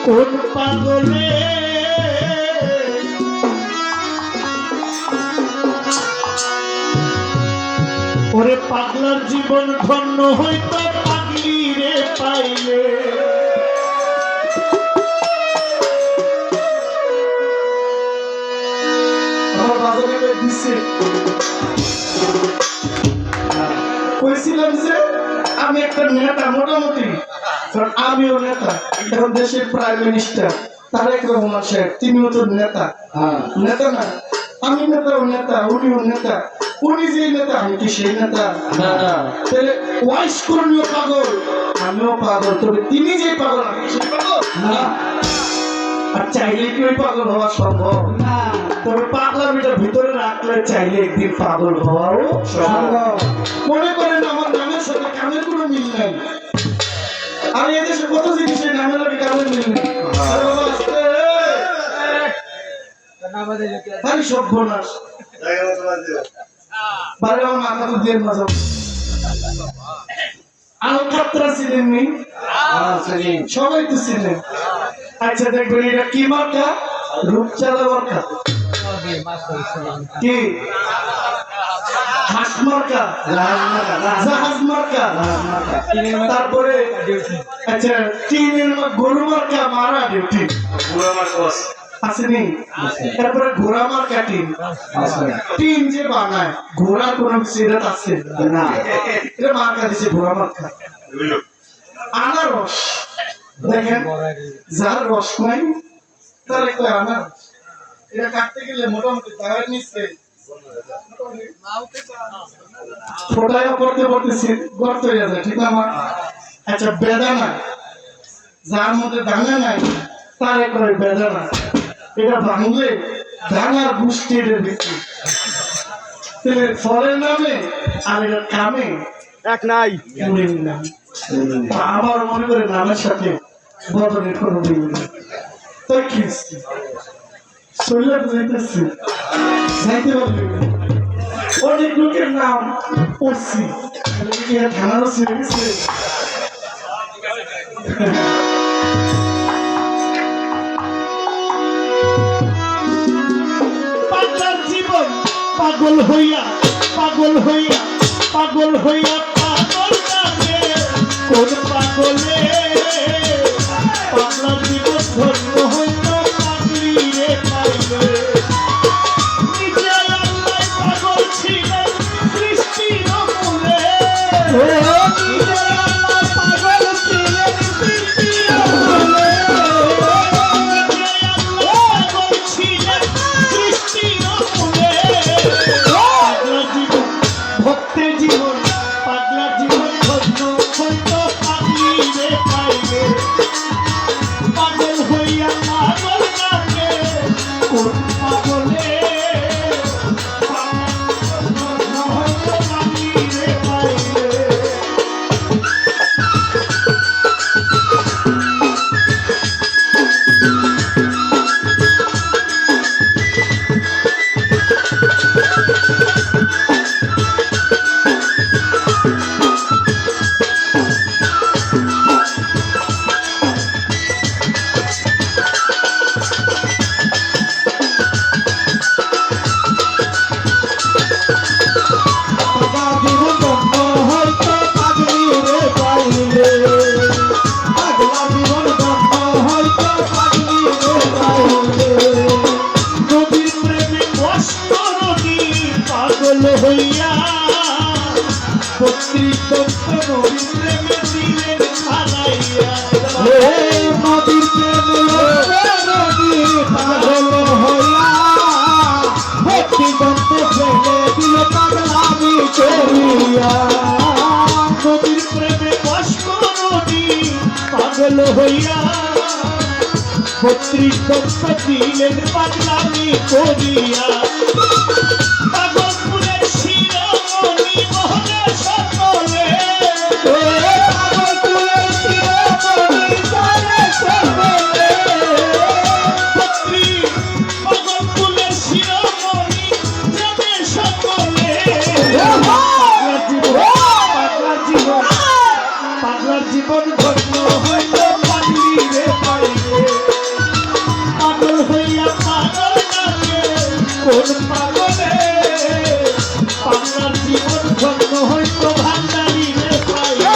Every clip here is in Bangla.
কোন পাগলে ওরে পাগলার জীবন ধন্য হইত পাগলি রে পাইলে। আমার বাজারে দিচ্ছে কইছিলাম যে আমি একটা নেতা, মোটামুটি কারণ আমিও নেতা, এখন দেশের প্রাইম মিনিস্টার তারেক রহমান সাহেব তিনিও তো নেতা। নেতা না, আমি নেতা, ও নেতা, উনিও নেতা। উনি যে নেতা, আমি কি সেই নেতা? তাহলে ওয়াইস করণীয় পাগল, আমিও পাগল, তবে তিনি যে পাগল আমি কি সেই পাগল না। আর চাইলে কি ওই পাগল হওয়া সম্ভব না? তবে পাগলামিটা ভিতরে রাখলে চাইলে একদিন পাগল হওয়াও সম্ভব। মনে করেন আমার নামের সাথে কামের কোনো মিল নাই, আর এদেশে কত জিনিসের নামের সাথে কামের মিল নেই। আরে সর্বনাশ, বারে আমার মাথা তো দিয়ে মজা। আলকাতরা চিনেননি? সবাই তো চিনেন। আচ্ছা দেখবেন এটা কি মার্কা? রূপচাঁদা মার্কা। কি হাঁস মার্কা? জাহাজ মার্কা। তারপরে আচ্ছা টিনের গরু মার্কা মারা ডিউটি আসেনি। তারপরে ঘোড়া মার্কা টিন। টিন যে বানায় ঘোড়ার কোন সিরাত আছে না, এটা মার্কা দিছে ঘোড়া মার্কা। আনারস দেখেন, যার রস নাই তার একটা আনারস। এটা কাটতে গেলে মোটামুটি তার নিচে ফোটায় পড়তে পড়তে গর্ত হয়ে যায়, ঠিক না? আচ্ছা বেদানা, যার মধ্যে দানা নাই তার করে বেদানা। এটা ভাঙলে দানার গোষ্ঠী এর বেশি, ফলের নামে আর এটা কামে এক নাই। আবার মনে করে নামের সাথে বদলের কোনো মিল নেই। তাই কি শরীরে যাইতেছি, যাইতে পারবে অনেক লোকের নাম পড়ছি, থানারও ছেড়ে গেছে। পাগলার জীবন পাগল হইয়া পাগল হইয়া পাগল হইয়া পাগল লাগে। কোন পাগলে পাগলার জীবন ধন্য হইত পাগলি রে পাইলে। নিজে আল্লাহ পাগল ছিলেন সৃষ্টির মূলে। নিজে আল্লাহ পাগল ছিলেন সৃষ্টির মূলে। নিজে আল্লাহ পাগল ছিলেন সৃষ্টির মূলে। পাগলা জীবন ভক্তের জীবন, পাগলা জীবন ধন্য হইত পাগলি রে পাইলে। পাগল হইয়া পাগল লাগে কোন পাগলে ধন্য হইত পাগলি রে পাইলে। হইয়া নদীর প্রেমে পাগল হইয়া ব্যক্তিগত ফেলে দিল পাগলামি করিয়া। নদীর প্রেমে বস্ক নদী পাগল হইয়া 32 দম্পতি দিলেন পাগলামি করিয়া। পাগল ফুলের শিরোমণি মহলে সকলে, পাগল ফুলের শিরোমণি মহলে সকলে। পাগল ফুলের শিরোমণি যাবে সকলে। পাগলার জীবন জীবন ধন্য হইতো পাগলি রে পাইলে পাগল হইয়া পাগল ডাকে কোন পাগলে পাগলার জীবন ধন্য হইতো ভান্ডারি রে পাইলে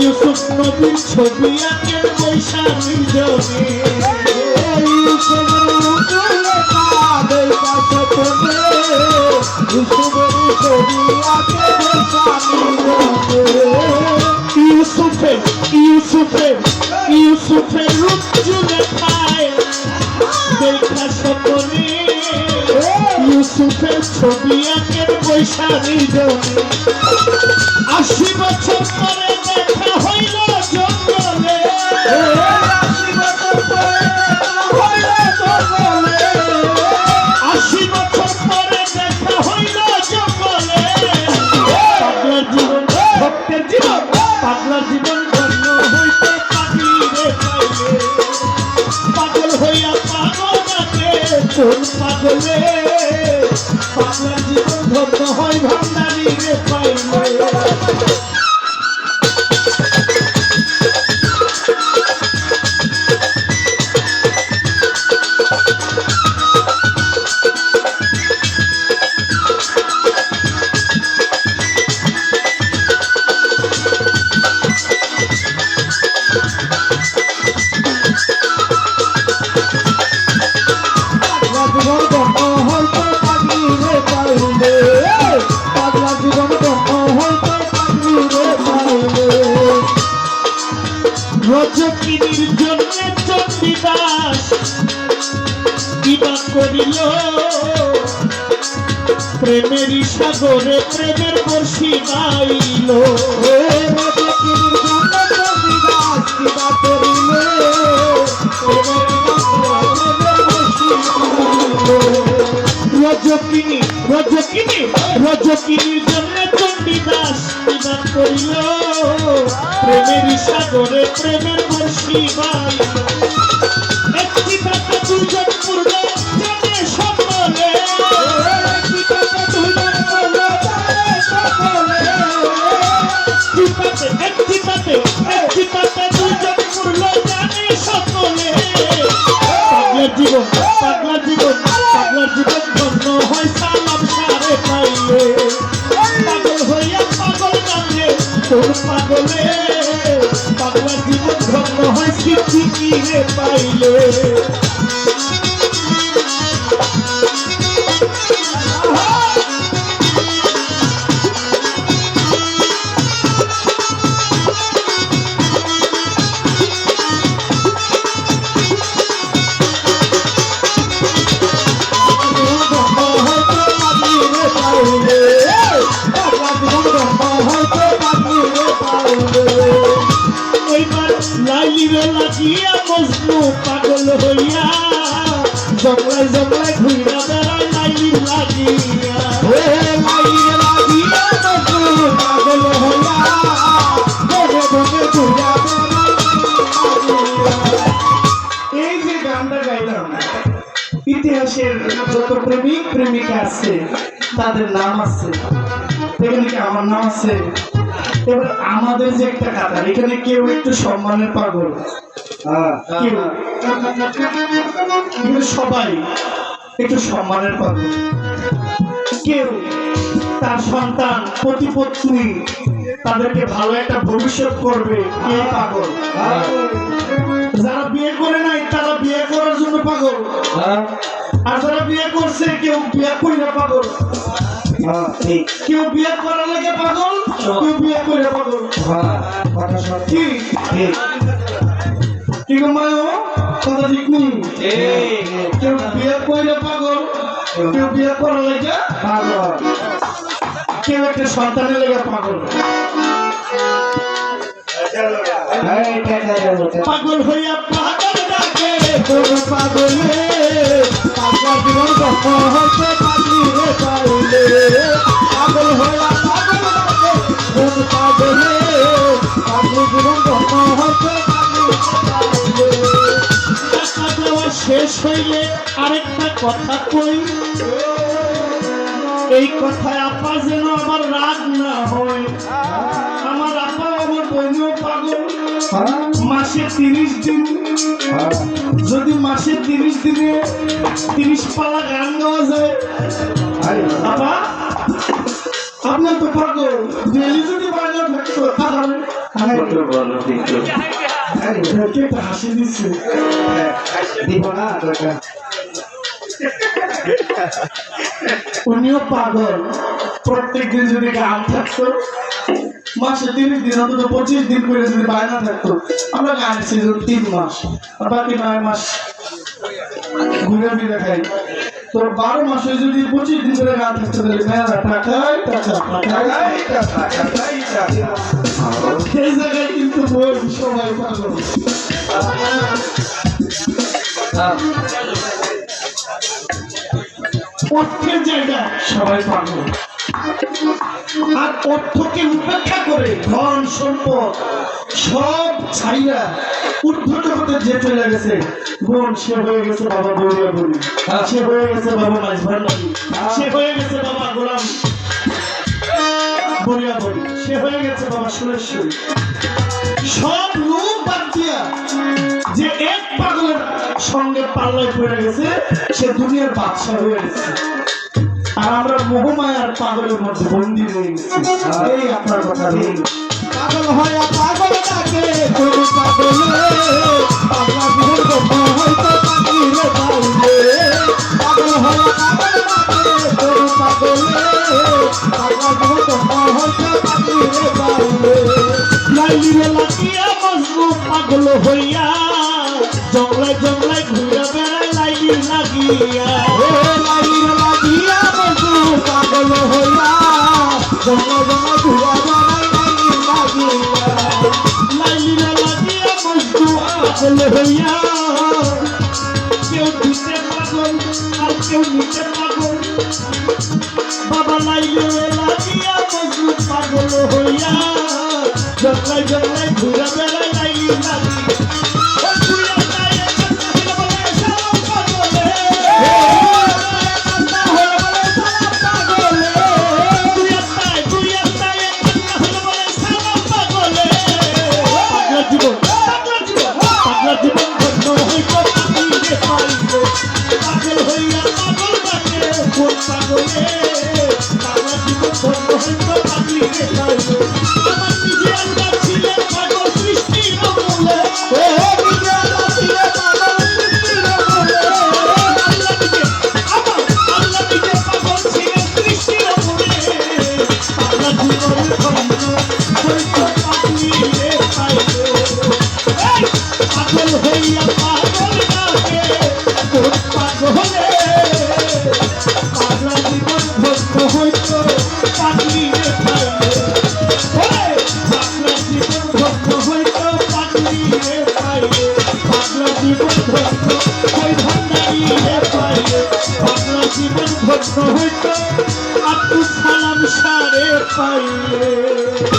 ইউসুফ নবীর ছবি আঁকেন বৈশাখী জমি ইউসুফের রূপ চুলে খায় দেখা সকলে ইউসুফের ছবি আঁকেন বৈশাখী জমি 80 বছর পরে দেখা হইল জঙ্গলে 80 বছর পরে দেখা হইল জঙ্গলে 80 বছর পরে দেখা হইল জঙ্গলে পাগলার জীবন ভক্তের জীবন পাগলার জীবন ধন্য হইতে পাগলি রে পাইলে পাগল হইয়া পাগল ডাকে কোন পাগলে পাগলার জীবন ধন্য হয় ভান্ডারি রে পাইলে রজকিনীর জন্য চণ্ডীদাস বিবা করিল প্রেমের সাগরে প্রেমের বর্ষি গাইল রজকিনীর জন্য চণ্ডীদাস বিবা করিল রজকিনীর জন্য চণ্ডীদাস বিবা করিল প্রেমের সাগরে প্রেমের বর্ষি গাইল একটি কথা দুজন পূর্ণ জানে সকলে একটি কথা দুজন পূর্ণ জানে সকলে একটি কথা দুজন পূর্ণ জানে সকলে পাগলার জীবন ধন্য হয় সালাম সারে পাইলে পাগল হইয়া পাগল ডাকে কোন পাগলে পাগলার জীবন ধন্য হয় সিদ্ধি রে পাইলে লাইলিরে লাগিয়া মজনু পাগল হইয়া জংলায় জংলায় ঘুরা বেড়ায় লাইলি লাগিয়া লাইলিরে লাগিয়া মজনু পাগল হইয়া ভোগে ভোগে ঘুরা বেড়ায়। এই যে গানটা গাইলাম ইতিহাসের যত প্রেমিক প্রেমিকা আছে তাদের নাম আছে এখানে কি আমার নাম আছে এবার আমাদের যে একটা কাতার এখানে কেউ একটু সম্মানের পাগল সবাই একটু সম্মানের পাগল কেউ তার সন্তান প্রতিপত্নী তাদেরকে ভালো একটা ভবিষ্যৎ করবে কে পাগল যারা বিয়ে করে নাই তারা বিয়ে করার জন্য পাগল আর যারা বিয়ে করছে কেউ বিয়ে করি না পাগল হ্যাঁ ঠিক কেউ বিয়ে করার লাগে পাগল, কেউ বিয়ে করে পাগল। হ্যাঁ কথা সত্যি কি ঠিক কি গো মায়ো, কথা ঠিক নেই। কেউ বিয়ে করে পাগল, কেউ বিয়ে করার লাগে পাগল কেউ একটা সন্তানের লেগে পাগল। পাগল হইয়া পাগল ডাকে কোন পাগলে, পাগল জীবন কষ্ট হইতে পাগলি রে পাইলে। পাগল হইয়া পাগল ডাকে কোন পাগলে, পাগল জীবন কষ্ট হইতে পাগলি রে পাইলে। টাকা দেওয়া শেষ হইলে আরেকটা কথা কই, এই কথায় আপা যেন আমার রাগ না হয়। আমার আপা আমার বোনও পাগল। মাসে 30 দিন, যদি মাসে 30 দিনে 30 পালা গান গাওয়া যায়, আপা আপনার তো পাগল। ডেলি যদি বাজা থাকতো তাহলে একটা হাসি দিচ্ছে দিব না টাকা উনিও পাগল। প্রত্যেকদিন যদি গান থাকতো, মাসে 30 দিন অন্তত 25 দিন করে যদি বায়না থাকতো, আমরা গান সিজন 3 মাস আর বাকি 9 মাস ঘুরে ফিরে খাই। তো 12 মাসে যদি 25 দিন করে গান থাকতো তাহলে মেয়েরা টাকাই টাকা টাকাই টাকা। সেই জায়গায় কিন্তু বই সবাই পাগল। অর্থের জায়গা সবাই পাগল। আর অর্থকে উপেক্ষা করে ধন সম্পদ সব ছাইরা উদ্ধত হতে যে চলে গেছে বোন, সে হয়ে গেছে বাবা বড়িয়া বড়ি, সে হয়ে গেছে বাবা মাঝ ভান্ডারি, সে হয়ে গেছে বাবা গোলাম বড়িয়া বড়ি, সে হয়ে গেছে বাবা সুরেশ্বরী। সব লোক বাদ দিয়া যে এক পাগলের সঙ্গে পাল্লায় পড়ে গেছে, সে দুনিয়ার বাদশা হয়ে গেছে। আর আমরা মোহমায়ার পাগলের মধ্যে বন্দী হয়ে গেছি। এই আপনার কথা নেই। পাগল হইয়া পাগল ডাকে কোন পাগলে, পাগলা জীবন কষ্ট হইতে পাগলি রে পাইলে। পাগল হইয়া পাগল ডাকে কোন পাগলে, পাগলা জীবন কষ্ট হইতে পাগলি রে পাইলে। লাইলি রে লাগিয়া মজনু পাগল হইয়া জংলায় জংলায় ঘুরে বেড়ায় লাইলি লাগিয়া। লাইলি রে লাগিয়া মজনু পাগল হইয়া জংলায় জংলায় ঘুরে বেড়ায় লাইলি লাগিয়া। লাইলি রে লাগিয়া মজনু পাগল হইয়া কেউ দিতে পাগল আর কেউ নিতে পাগল। বাবা লাইলি রে লাগিয়া মজনু পাগল হইয়া জংলায় জংলায় ঘুরে বেড়ায় লাইলি লাগিয়া। জীবন ধন্য হইত আব্দুল সালাম সারে পাইলে।